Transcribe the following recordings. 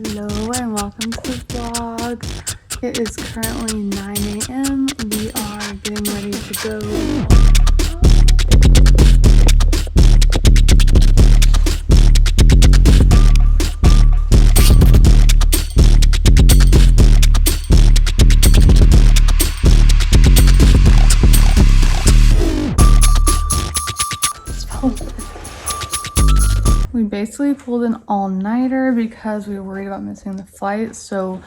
Hello and welcome to the vlog. It is currently 9 a.m. We are getting ready to go. We basically pulled an all-nighter because we were worried about missing the flight, so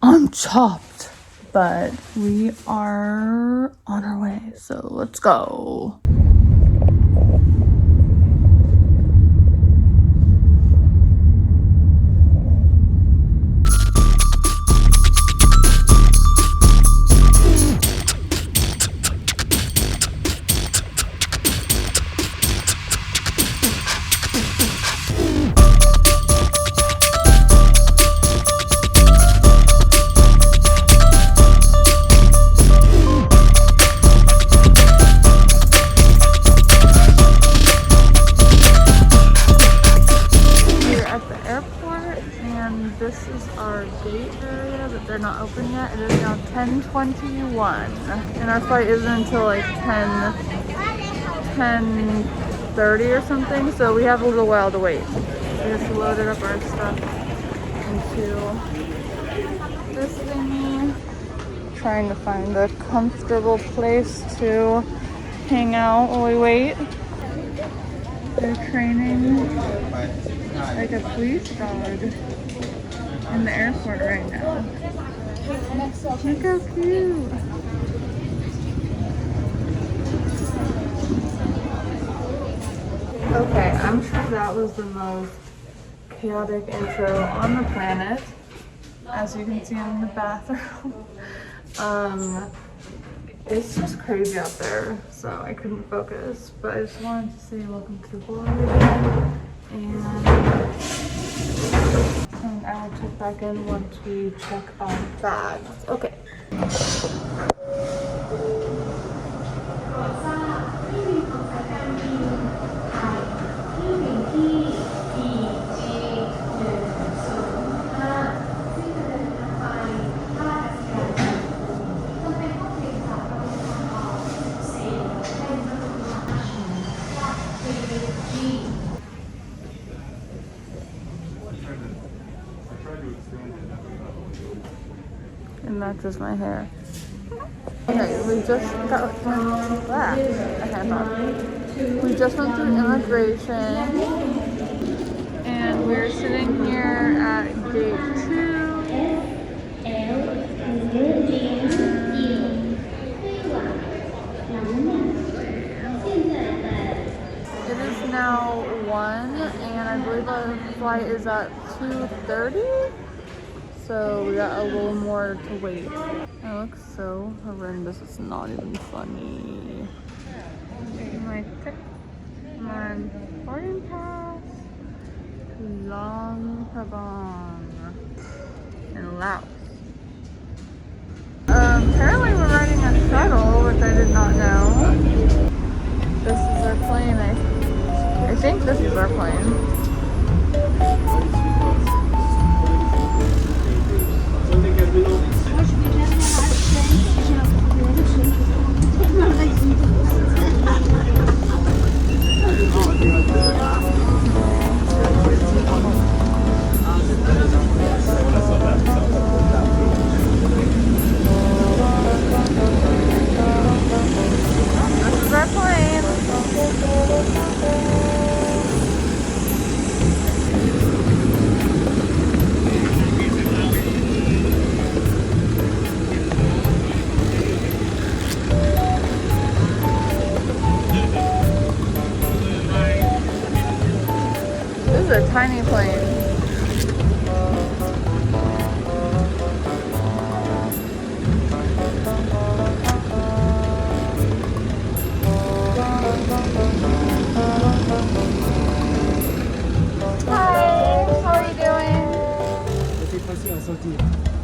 I'm chopped. But we are on our way, so let's go. This is our gate area, but they're not open yet. It is now 10:21, and our flight isn't until like 10:30 or something, so we have a little while to wait. We just loaded up our stuff into this thingy. Trying to find a comfortable place to hang out while we wait. They're training like a police dog in the airport right now. Look how cute. Okay, I'm sure that was the most chaotic intro on the planet, as you can see in the bathroom. It's just crazy out there, so I couldn't focus, but I just wanted to say welcome to the vlog, and I will check back in once we check our bags. Okay. It matches my hair. Okay, we just got we just went through immigration, and we're sitting here at gate 2. It is now 1, and I believe our flight is at 2:30. So we got a little more to wait. It looks so horrendous, it's not even funny. My boarding pass to Luang, Prabang in Laos. Apparently we're riding a shuttle, which I did not know. This is our plane. I think this is our plane. This is our plane. This is a tiny plane.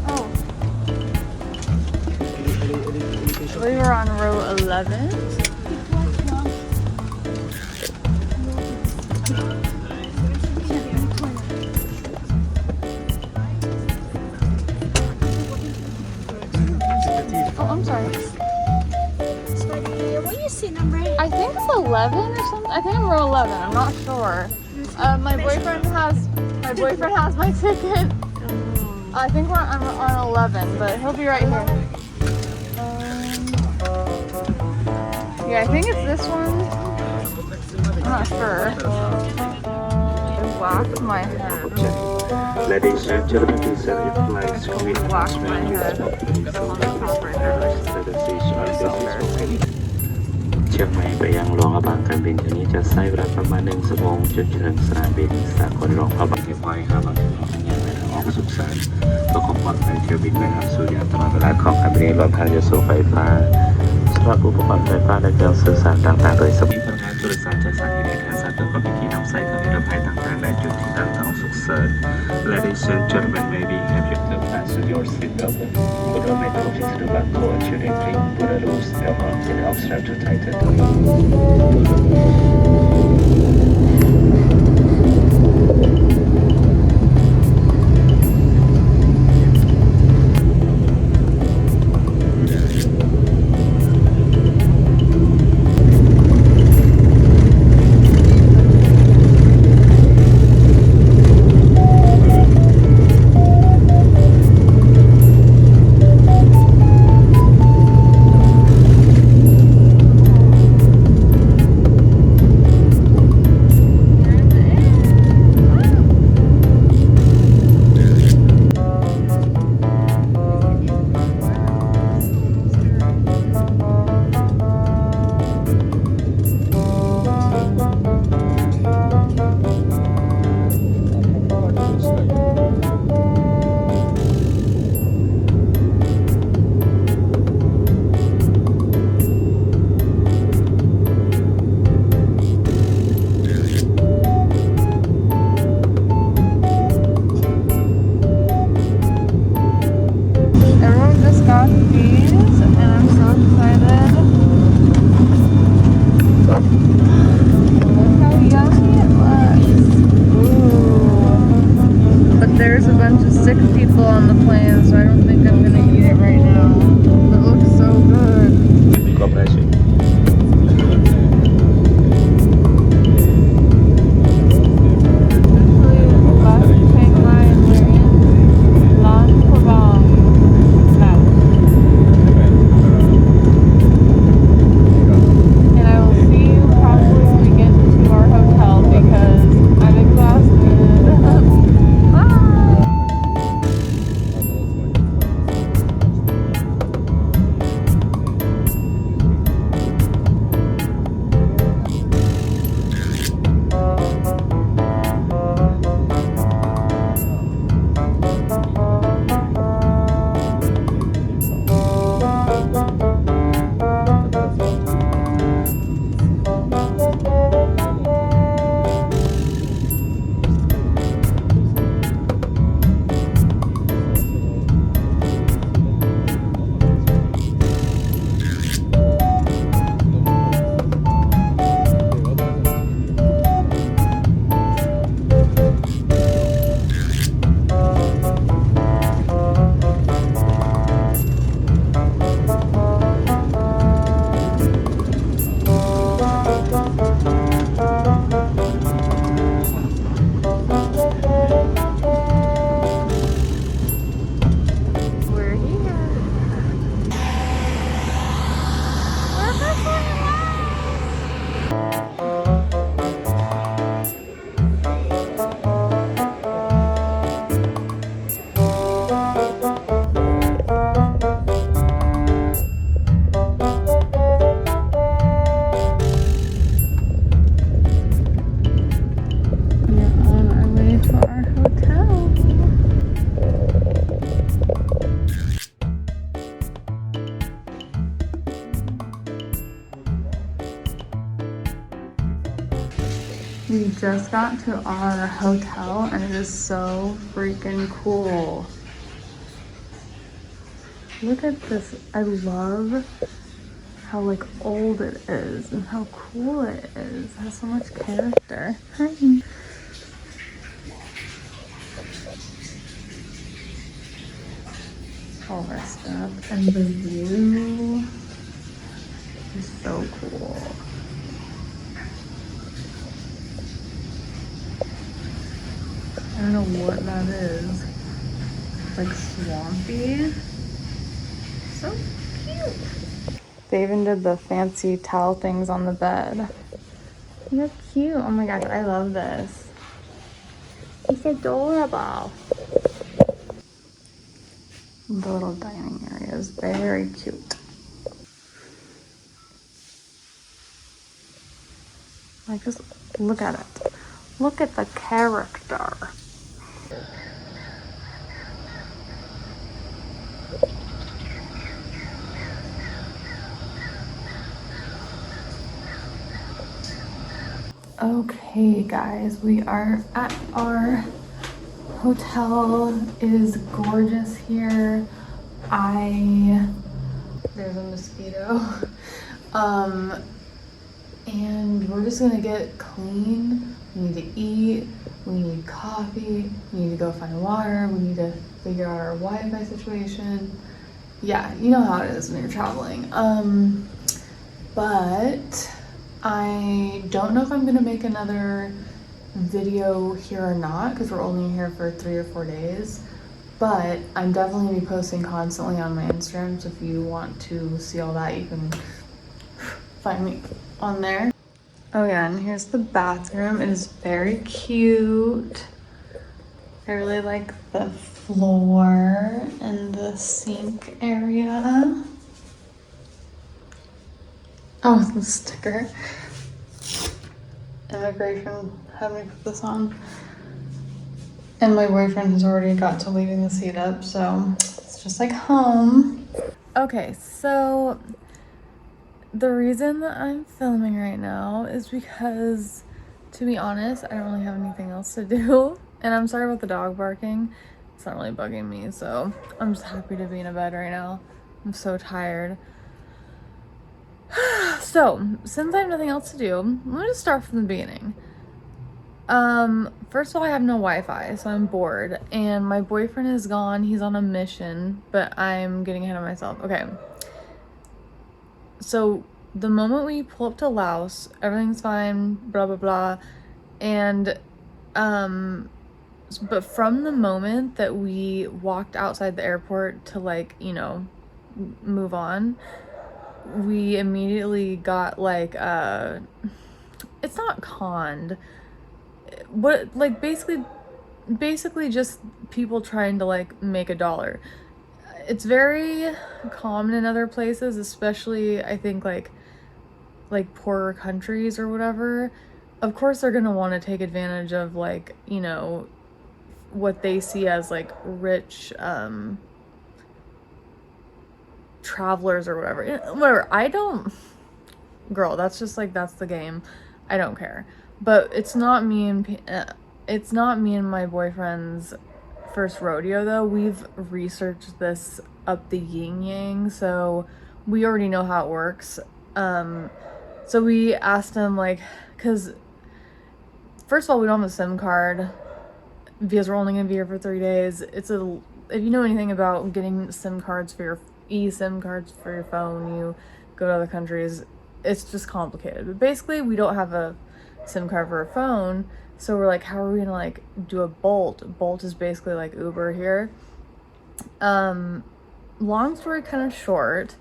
Oh. We were on row 11. I'm sorry. What is seat number? I think it's 11 or something. I think I'm row 11. I'm not sure. My boyfriend has my ticket. I think I'm on 11, but he'll be right here. Yeah, I think it's this one. I'm not sure. It whacked my head. Ladies and gentlemen, please have your flags with Whacked my head. On the top right there. เชียงใหม่ไปยังหลวงพระบางการบินคันนี้จะใช้เวลาประมาณ1 ชั่วโมงจนถึงสนามบินสากลหลวงพระบางที่ปล่อยให้บางที่ของยังไม่ได้ออกสุขสันต์ก็ขอความเป็นเที่ยวบินไปทางสุริยะตลอดเวลาของการบินรวมทางยโสไฟฟ้าสำหรับอุปกรณ์ไฟฟ้าและเครื่องสื่อสารต่างๆโดยสมีปัญหาโทรศัพท์จะสายอินเทอร์เน็ตสายตัวก็มีที่นำใส่เครื่องนิรภัยต่างๆในจุดที่ตั้งของสุขสันต์ Ladies and gentlemen, maybe have you fastened your seatbelt? Put on it close to the back cord, should it clean, put a loose, the arms in the obstruct to tighten. We just got to our hotel and it is so freaking cool. Look at this. I love how like old it is and how cool it is. It has so much character. Hi. all of our stuff. And the view is so cool. I don't know what that is. Like swampy. So cute. They even did the fancy towel things on the bed. They're cute. Oh my gosh, I love this. It's adorable. The little dining area is very cute. Like, just look at it. Look at the character. Okay, guys, we are at our hotel. It is gorgeous here. There's a mosquito. And we're just gonna get clean. We need to eat. We need coffee. We need to go find water. We need to figure out our Wi-Fi situation. Yeah, you know how it is when you're traveling. But I don't know if I'm gonna make another video here or not because we're only here for 3 or 4 days. But I'm definitely gonna be posting constantly on my Instagram, so if you want to see all that, you can find me on there. Oh yeah, and here's the bathroom. It is very cute. I really like the floor and the sink area. Oh, the sticker. Immigration had me put this on. And my boyfriend has already got to leaving the seat up, so it's just like home. Okay, so the reason that I'm filming right now is because, to be honest, I don't really have anything else to do. And I'm sorry about the dog barking. It's not really bugging me, so I'm just happy to be in a bed right now. I'm so tired. So, since I have nothing else to do, I'm gonna just start from the beginning. First of all, I have no Wi-Fi, so I'm bored. And my boyfriend is gone. He's on a mission, but I'm getting ahead of myself. Okay. So the moment we pull up to Laos, everything's fine, blah, blah, blah. And, but from the moment that we walked outside the airport to, like, you know, move on, we immediately got like, it's not conned. What, like, basically just people trying to, like, make a dollar. It's very common in other places, especially I think like poorer countries or whatever. Of course they're gonna want to take advantage of, like, you know, what they see as like rich travelers or whatever. I don't, girl, that's just like, that's the game. I don't care. But it's not me and my boyfriend's first rodeo though. We've researched this up the yin yang, so we already know how it works. So we asked him, like, because first of all, we don't have a SIM card because we're only gonna be here for 3 days. If you know anything about getting SIM cards for your eSIM cards for your phone, you go to other countries, it's just complicated. But basically we don't have a SIM card for a phone. So we're like, how are we gonna, like, do a Bolt? Bolt is basically like Uber here. Long story kind of short,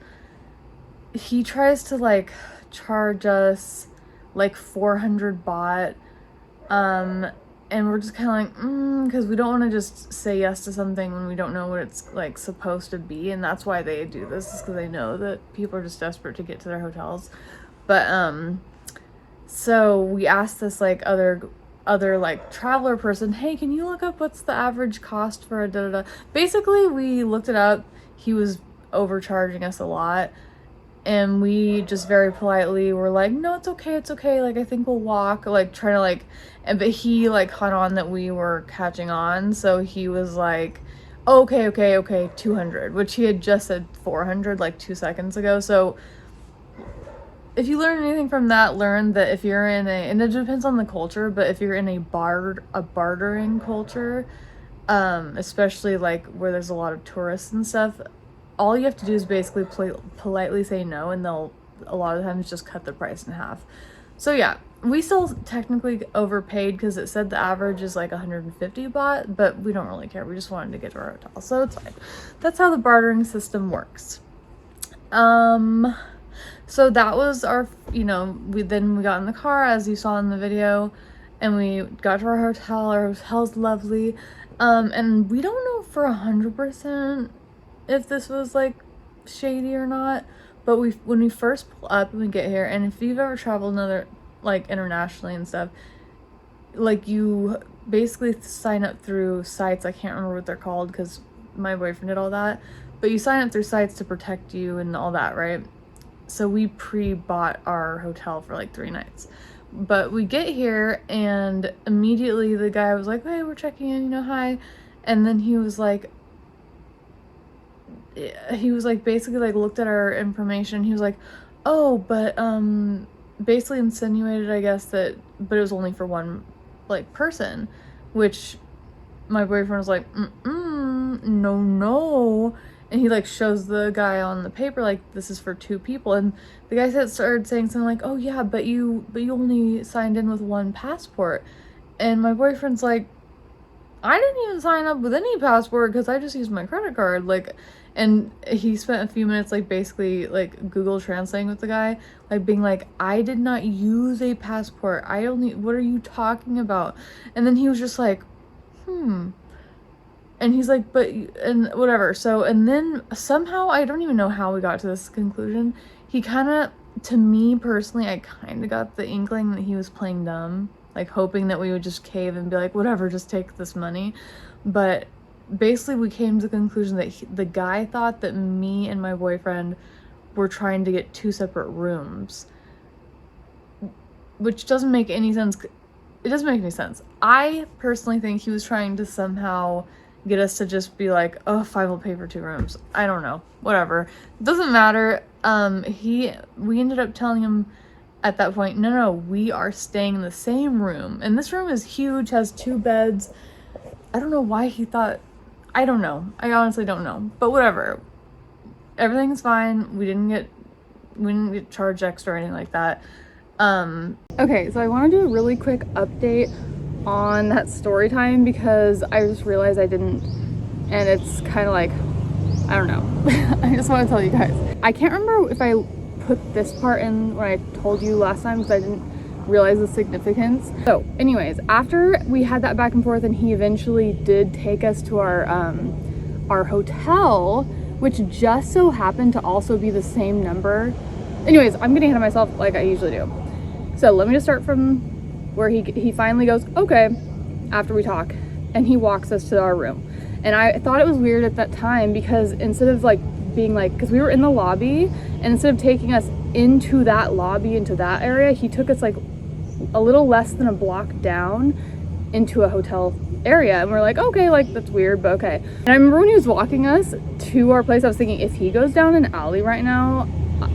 he tries to, like, charge us like 400 baht. And we're just kind of like, because we don't want to just say yes to something when we don't know what it's, like, supposed to be. And that's why they do this, is because they know that people are just desperate to get to their hotels. But, so we asked this, like, other like traveler person, hey, can you look up what's the average cost for a da-da-da? Basically, we looked it up. He was overcharging us a lot, and we just very politely were like, no, it's okay, like, I think we'll walk, like, trying to, like, but he, like, caught on that we were catching on, so he was like, okay, 200, which he had just said 400 like 2 seconds ago. So if you learn anything from that, learn that if you're in and it depends on the culture, but if you're in a bartering culture, especially like where there's a lot of tourists and stuff. All you have to do is basically politely say no, and they'll a lot of times just cut the price in half. So yeah, we still technically overpaid because it said the average is like 150 baht, but we don't really care. We just wanted to get to our hotel, so it's fine. That's how the bartering system works. So that was our, we got in the car, as you saw in the video, and we got to our hotel. Our hotel's lovely. And we don't know for 100% if this was like shady or not, but when we first pull up and we get here, and if you've ever traveled like internationally and stuff, like you basically sign up through sites. I can't remember what they're called because my boyfriend did all that, but you sign up through sites to protect you and all that, right? So we pre-bought our hotel for like 3 nights. But we get here and immediately the guy was like, hey, we're checking in, hi. And then he was like basically like looked at our information. He was like, oh, but basically insinuated, I guess, but it was only for one like person, which my boyfriend was like, no. And he like shows the guy on the paper like this is for 2 people, and the guy started saying something like, oh yeah, but you only signed in with 1 passport. And my boyfriend's like, I didn't even sign up with any passport because I just used my credit card. Like, and he spent a few minutes like basically like Google translating with the guy, like being like, I did not use a passport, what are you talking about? And then he was just like, and he's like, and whatever. So, and then somehow, I don't even know how we got to this conclusion. He kind of, to me personally, I kind of got the inkling that he was playing dumb, like hoping that we would just cave and be like, whatever, just take this money. But basically we came to the conclusion that the guy thought that me and my boyfriend were trying to get 2 separate rooms, which doesn't make any sense. It doesn't make any sense. I personally think he was trying to somehow get us to just be like, oh, 5 will pay for 2 rooms. I don't know, whatever, doesn't matter. We ended up telling him at that point, no, we are staying in the same room, and this room is huge, has 2 beds. I don't know why he thought, I don't know, I honestly don't know, but whatever, everything's fine. We didn't get charged extra or anything like that. Okay, so I want to do a really quick update on that story time because I just realized I didn't, and it's kind of like, I don't know. I just want to tell you guys, I can't remember if I put this part in when I told you last time because I didn't realize the significance. So anyways, after we had that back and forth and he eventually did take us to our hotel, which just so happened to also be the same number. Anyways, I'm getting ahead of myself like I usually do. So let me just start from where he finally goes, okay, after we talk, and he walks us to our room. And I thought it was weird at that time because instead of like being like, because we were in the lobby, and instead of taking us into that lobby, into that area, he took us like a little less than a block down into a hotel area, and we're like, okay, like that's weird, but okay. And I remember when he was walking us to our place, I was thinking, if he goes down an alley right now,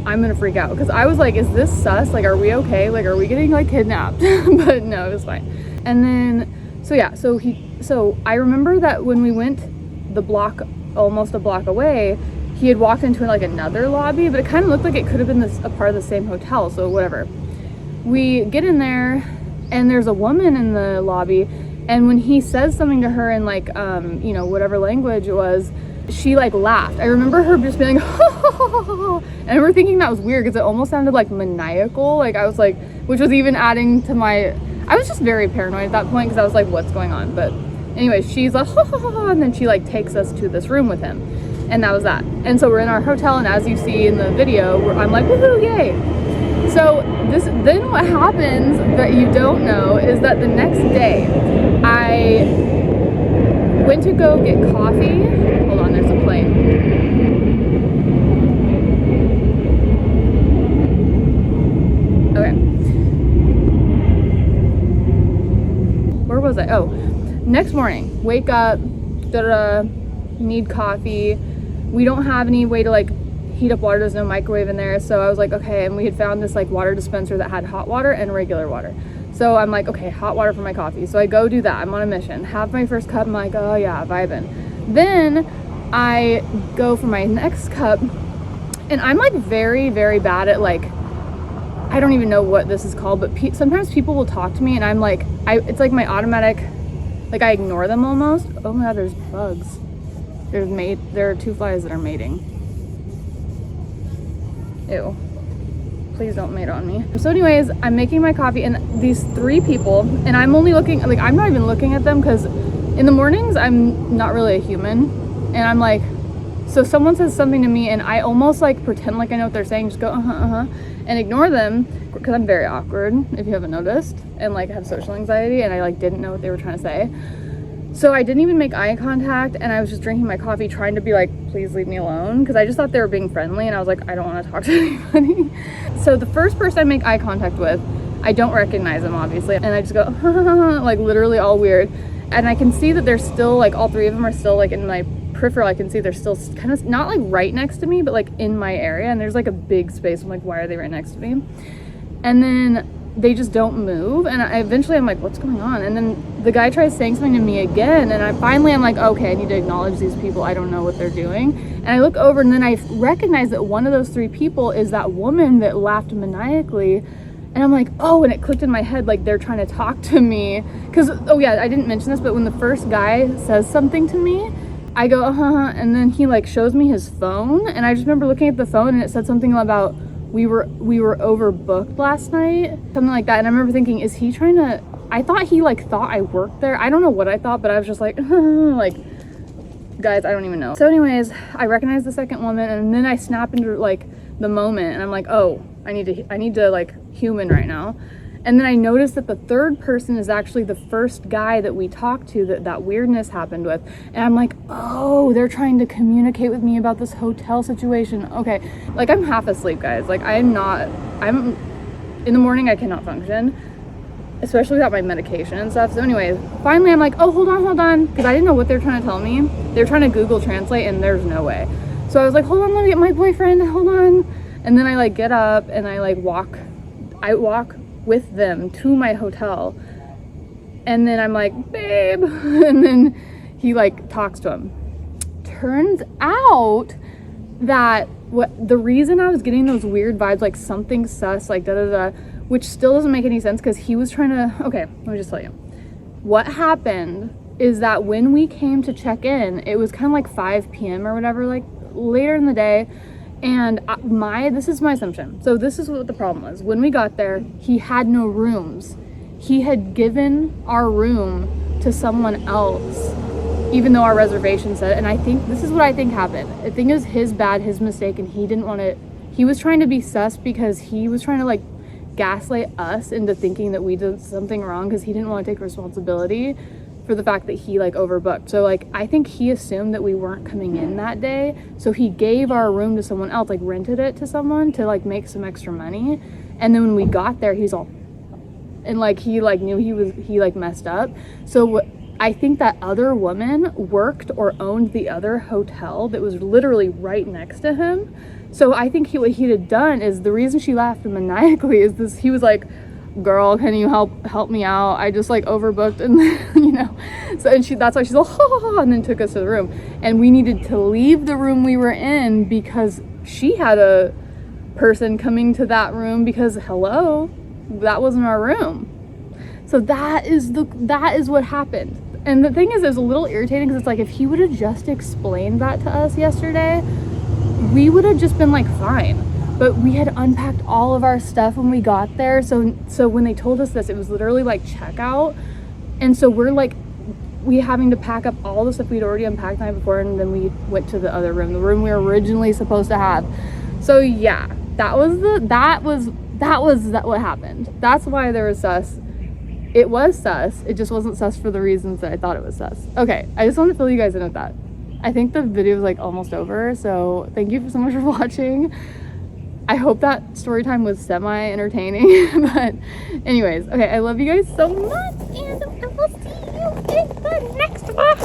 I'm gonna freak out, because I was like, is this sus? Like, are we okay? Like, are we getting like kidnapped? But no, it was fine. And then, so yeah, so I remember that when we went the block, almost a block away, he had walked into like another lobby, but it kind of looked like it could have been a part of the same hotel, so whatever. We get in there, and there's a woman in the lobby, and when he says something to her in like, whatever language it was, she like laughed. I remember her just being like, and I remember thinking that was weird because it almost sounded like maniacal. Like I was like, which was even adding to I was just very paranoid at that point because I was like, what's going on? But anyway, she's like, and then she like takes us to this room with him, and that was that. And so we're in our hotel, and as you see in the video, I'm like, woohoo, yay. So then what happens that you don't know is that the next day I went to go get coffee. Hold on, there's a plane. Okay. Where was I? Oh, next morning, wake up, need coffee. We don't have any way to like heat up water. There's no microwave in there. So I was like, okay. And we had found this like water dispenser that had hot water and regular water. So I'm like, okay, hot water for my coffee. So I go do that. I'm on a mission. Have my first cup. I'm like, oh yeah, vibing. Then I go for my next cup, and I'm like very, very bad at like, I don't even know what this is called, but sometimes people will talk to me and I'm like, it's like my automatic, like I ignore them almost. Oh my God, there's bugs. There are 2 flies that are mating. Ew. Please don't mate on me. So anyways, I'm making my coffee and these 3 people, and I'm only looking, like I'm not even looking at them because in the mornings I'm not really a human, and I'm like, so someone says something to me and I almost like pretend like I know what they're saying, just go and ignore them because I'm very awkward, if you haven't noticed, and like have social anxiety, and I like didn't know what they were trying to say. So I didn't even make eye contact, and I was just drinking my coffee trying to be like, please leave me alone, because I just thought they were being friendly, and I was like, I don't want to talk to anybody. So the first person I make eye contact with, I don't recognize them obviously, and I just go like literally all weird, and I can see that they're still like, all 3 of them are still like in my peripheral. I can see they're still kind of not like right next to me, but like in my area, and there's like a big space. I'm like, why are they right next to me? And then they just don't move, and I'm like, what's going on? And then the guy tries saying something to me again, and I'm like, okay, I need to acknowledge these people. I don't know what they're doing. And I look over, and then I recognize that one of those 3 people is that woman that laughed maniacally. And I'm like, oh, and it clicked in my head, like they're trying to talk to me. Because, oh yeah, I didn't mention this, but when the first guy says something to me, I go, and then he like shows me his phone, and I just remember looking at the phone, and it said something about we were overbooked last night, something like that. And I remember thinking, is he trying to, I thought he like thought I worked there. I don't know what I thought, but I was just like, like, guys, I don't even know. So anyways, I recognize the second woman, and then I snap into like the moment, and I'm like, oh, I need to like human right now. And then I noticed that the third person is actually the first guy that we talked to that weirdness happened with. And I'm like, oh, they're trying to communicate with me about this hotel situation. Okay, like I'm half asleep, guys. Like I'm in the morning, I cannot function, especially without my medication and stuff. So anyways, finally I'm like, oh, hold on, because I didn't know what they're trying to tell me. They're trying to Google Translate, and there's no way. So I was like, hold on, let me get my boyfriend, hold on. And then I like get up and I walk with them to my hotel, and then I'm like, babe, and then he like talks to him. Turns out that the reason I was getting those weird vibes, like something sus, like which still doesn't make any sense, because he was trying to, okay, let me just tell you what happened. Is that when we came to check in, it was kind of like 5 p.m. or whatever, like later in the day. And this is my assumption. So this is what the problem was. When we got there, he had no rooms. He had given our room to someone else, even though our reservation said, and I think this is what I think happened. I think it was his mistake, and he was trying to be sus, because he was trying to like gaslight us into thinking that we did something wrong, because he didn't want to take responsibility for the fact that he like overbooked. So like I think he assumed that we weren't coming in that day, so he gave our room to someone else, like rented it to someone to like make some extra money. And then when we got there, he's all, and like he like knew he like messed up. So I think that other woman worked or owned the other hotel that was literally right next to him. So I think what he had done is, the reason she laughed maniacally is this, he was like, girl, can you help me out? I just like overbooked, and you know, so, and that's why she's like, and then took us to the room, and we needed to leave the room we were in because she had a person coming to that room, because hello, that wasn't our room. So that is what happened. And the thing is, it was a little irritating, because it's like, if he would have just explained that to us yesterday, we would have just been like, fine. But we had unpacked all of our stuff when we got there. So when they told us this, it was literally like checkout. And so we having to pack up all the stuff we'd already unpacked the night before, and then we went to the other room, the room we were originally supposed to have. So yeah, that was what happened. That's why there was sus. It was sus. It just wasn't sus for the reasons that I thought it was sus. Okay, I just want to fill you guys in with that. I think the video is like almost over, so thank you so much for watching. I hope that story time was semi-entertaining, but anyways, okay, I love you guys so much, and I will see you in the next one.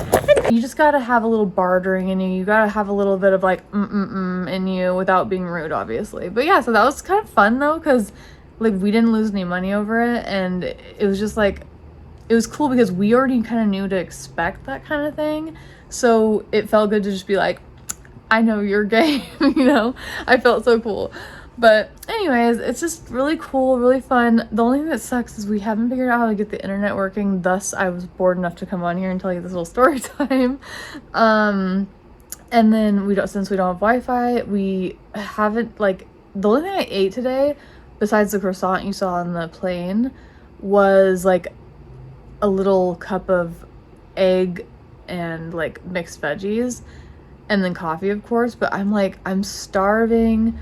You just gotta have a little bartering in you. You gotta have a little bit of like in you without being rude, obviously. But yeah, so that was kind of fun though, because like we didn't lose any money over it, and it was just like, it was cool because we already kind of knew to expect that kind of thing. So it felt good to just be like, I know you're gay, you know? I felt so cool. But anyways, it's just really cool, really fun. The only thing that sucks is we haven't figured out how to get the internet working. Thus, I was bored enough to come on here and tell you this little story time. And then since we don't have Wi-Fi, we haven't, like, the only thing I ate today, besides the croissant you saw on the plane, was like a little cup of egg and like mixed veggies, and then coffee, of course. But I'm starving.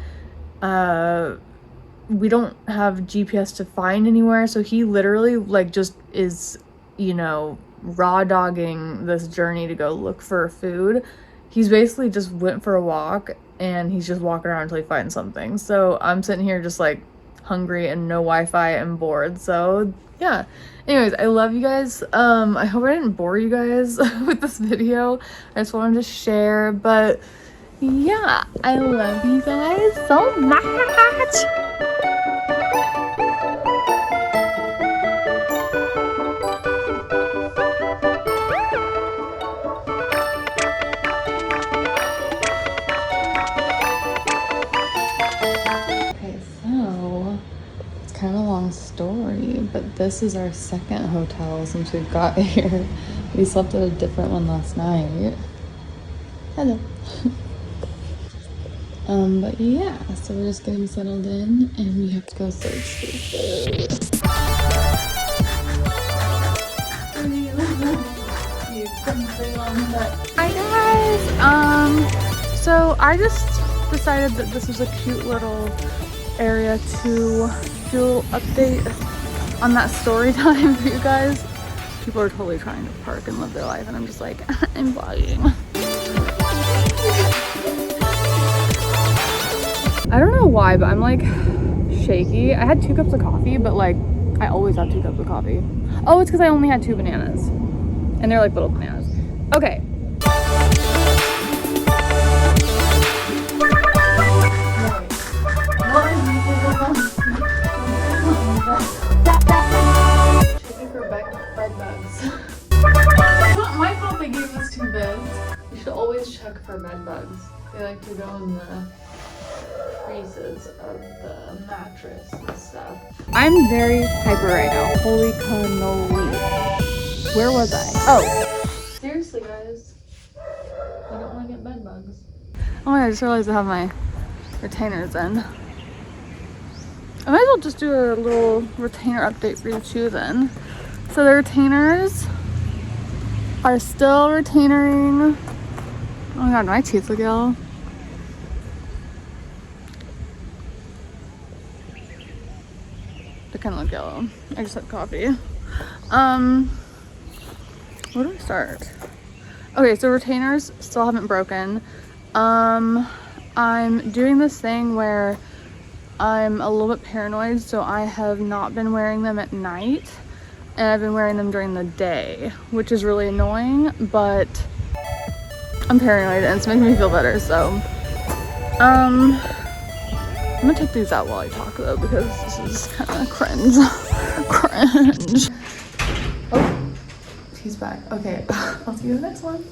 We don't have GPS to find anywhere, so he literally like just is, you know, raw dogging this journey to go look for food. He's basically just went for a walk and he's just walking around until he finds something. So I'm sitting here just like hungry and no Wi-Fi and bored. So yeah, anyways, I love you guys. I hope I didn't bore you guys with this video. I just wanted to share, but yeah, I love you guys so much. Kind of a long story, but this is our second hotel since we've got here. We slept at a different one last night. Hello. But yeah, so we're just getting settled in and we have to go search for food. Hi guys! So I just decided that this was a cute little area to do update on that story time for you guys. People are totally trying to park and live their life and I'm just like, I'm vlogging. I don't know why, but I'm like shaky. I had 2 cups of coffee, but like I always have 2 cups of coffee. Oh, it's because I only had 2 bananas and they're like little bananas. Okay. Checking for bed bugs. It's not my fault they gave us 2 beds. You should always check for bed bugs. They like to go in the creases of the mattress and stuff. I'm very hyper right now. Holy cannoli. Where was I? Oh. Seriously, guys. I don't want to get bed bugs. Oh my god, I just realized I have my retainers in. I might as well just do a little retainer update for you too then. So the retainers are still retainering. Oh my god, my teeth look yellow. They kind of look yellow. I just had coffee. Where do I start? Okay, so retainers still haven't broken. I'm doing this thing where I'm a little bit paranoid, so I have not been wearing them at night and I've been wearing them during the day, which is really annoying, but I'm paranoid and it's making me feel better. So I'm gonna take these out while I talk though, because this is kind of cringe. Cringe. Oh, he's back. Okay, I'll see you in the next one.